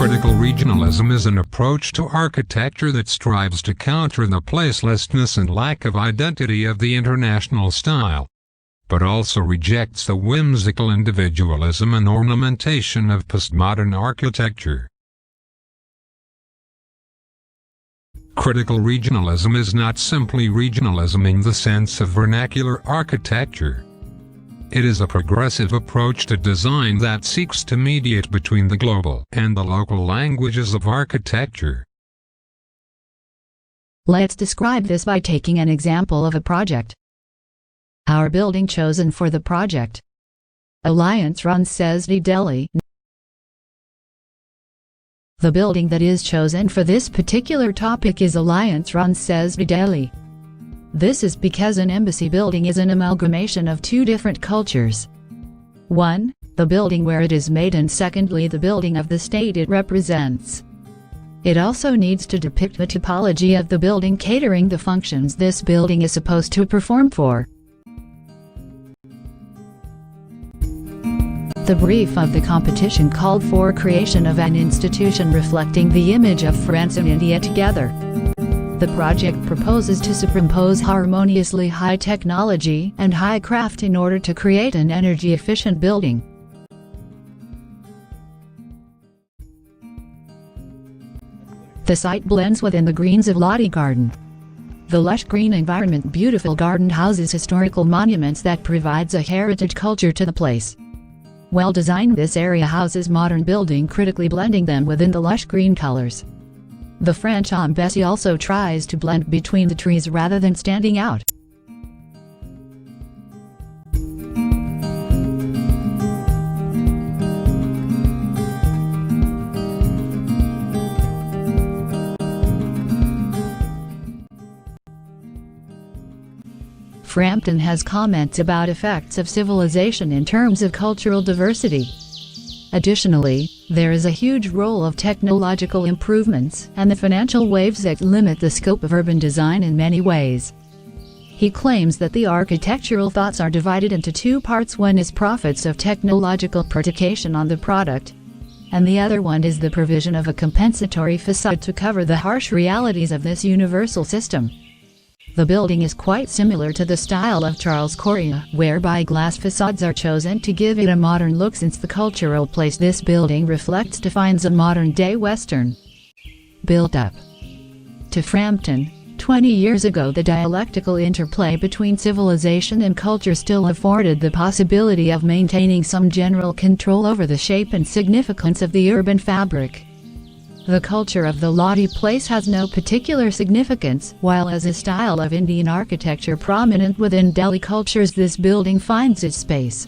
Critical regionalism is an approach to architecture that strives to counter the placelessness and lack of identity of the international style, but also rejects the whimsical individualism and ornamentation of postmodern architecture. Critical regionalism is not simply regionalism in the sense of vernacular architecture. It is a progressive approach to design that seeks to mediate between the global and the local languages of architecture. Let's describe this by taking an example of a project. Our building chosen for the project. Alliance CESD Delhi. The building that is chosen for this particular topic is Alliance CESD Delhi. This is because an embassy building is an amalgamation of two different cultures. 1. The building where it is made, and secondly the building of the state it represents. It also needs to depict the typology of the building catering the functions this building is supposed to perform for. The brief of the competition called for creation of an institution reflecting the image of France and India together. The project proposes to superimpose harmoniously high technology and high craft in order to create an energy-efficient building. The site blends within the greens of Lodi Garden. The lush green environment, beautiful garden houses historical monuments that provides a heritage culture to the place. Well designed, this area houses modern building, critically blending them within the lush green colors. The French embassy also tries to blend between the trees rather than standing out. Frampton has comments about effects of civilization in terms of cultural diversity. Additionally, there is a huge role of technological improvements and the financial waves that limit the scope of urban design in many ways. He claims that the architectural thoughts are divided into two parts. One is profits of technological predication on the product, and the other one is the provision of a compensatory facade to cover the harsh realities of this universal system. The building is quite similar to the style of Charles Correa, whereby glass facades are chosen to give it a modern look, since the cultural place this building reflects defines a modern-day Western build-up. To Frampton, 20 years ago the dialectical interplay between civilization and culture still afforded the possibility of maintaining some general control over the shape and significance of the urban fabric. The culture of the Lodi place has no particular significance, while as a style of Indian architecture prominent within Delhi cultures, this building finds its space.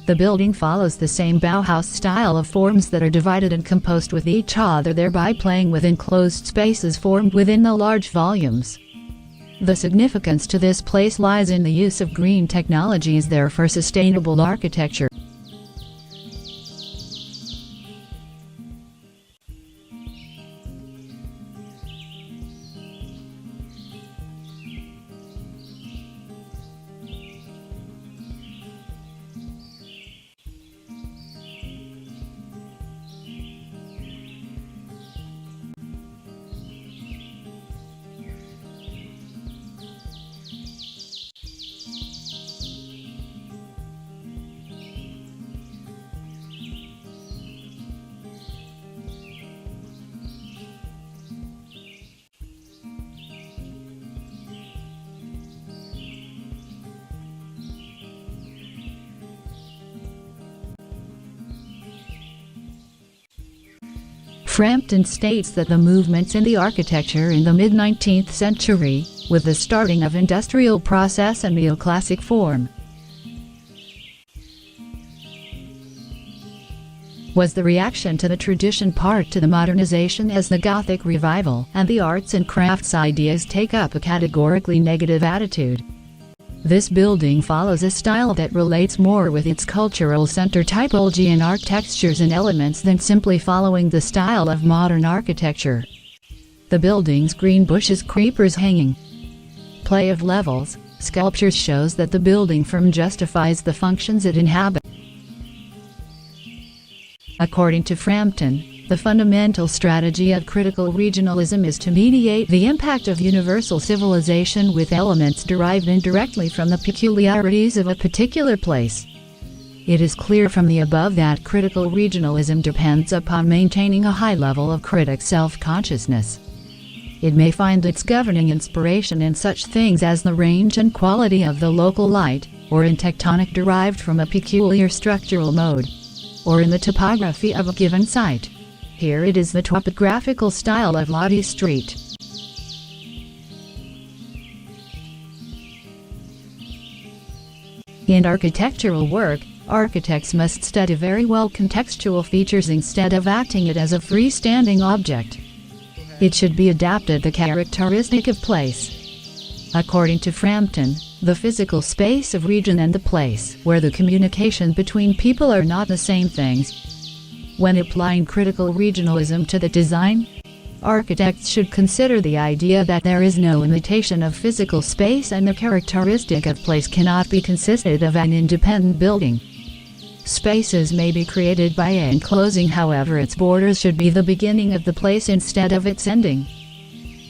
The building follows the same Bauhaus style of forms that are divided and composed with each other, thereby playing with enclosed spaces formed within the large volumes. The significance to this place lies in the use of green technologies there for sustainable architecture. Frampton states that the movements in the architecture in the mid-19th century, with the starting of industrial process and neoclassic form, was the reaction to the tradition part to the modernization, as the Gothic revival and the arts and crafts ideas take up a categorically negative attitude. This building follows a style that relates more with its cultural center typology and art textures and elements than simply following the style of modern architecture. The building's green bushes, creepers, hanging play of levels, sculptures shows that the building form justifies the functions it inhabits. According to Frampton, The fundamental strategy of critical regionalism is to mediate the impact of universal civilization with elements derived indirectly from the peculiarities of a particular place. It is clear from the above that critical regionalism depends upon maintaining a high level of critic self-consciousness. It may find its governing inspiration in such things as the range and quality of the local light, or in tectonic derived from a peculiar structural mode, or in the topography of a given site. Here it is the topographical style of Lottie Street. In architectural work, architects must study very well contextual features instead of acting it as a freestanding object. It should be adapted the characteristic of place. According to Frampton, the physical space of region and the place where the communication between people are not the same things. When applying critical regionalism to the design, architects should consider the idea that there is no limitation of physical space and the characteristic of place cannot be consisted of an independent building. Spaces may be created by enclosing, however its borders should be the beginning of the place instead of its ending.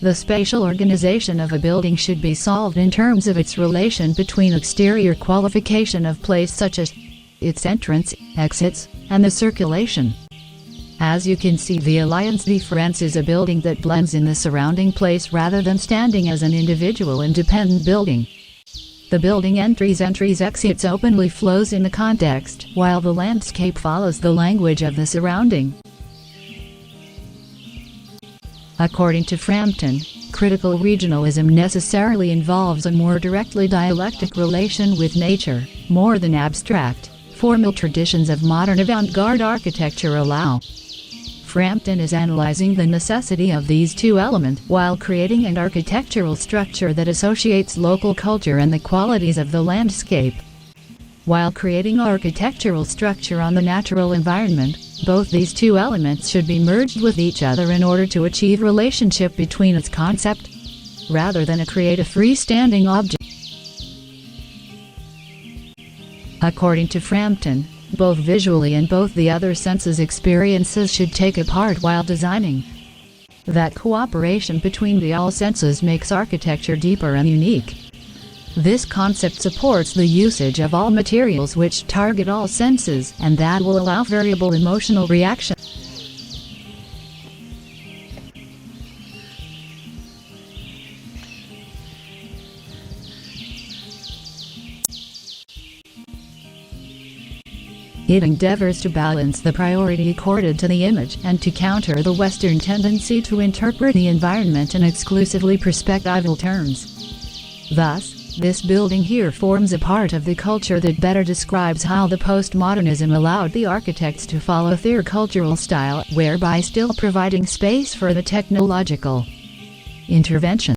The spatial organization of a building should be solved in terms of its relation between exterior qualification of place such as its entrance, exits, and the circulation. As you can see, the Alliance de France is a building that blends in the surrounding place rather than standing as an individual independent building. The building entries exits openly flows in the context, while the landscape follows the language of the surrounding. According to Frampton, critical regionalism necessarily involves a more directly dialectic relation with nature, more than abstract, formal traditions of modern avant-garde architecture allow. Frampton is analyzing the necessity of these two elements while creating an architectural structure that associates local culture and the qualities of the landscape. While creating architectural structure on the natural environment, both these two elements should be merged with each other in order to achieve relationship between its concept, rather than create a freestanding object. According to Frampton, both visually and both the other senses experiences should take a part while designing. That cooperation between the all senses makes architecture deeper and unique. This concept supports the usage of all materials which target all senses, and that will allow variable emotional reaction. It endeavors to balance the priority accorded to the image and to counter the Western tendency to interpret the environment in exclusively perspectival terms. Thus, this building here forms a part of the culture that better describes how the postmodernism allowed the architects to follow their cultural style, whereby still providing space for the technological intervention.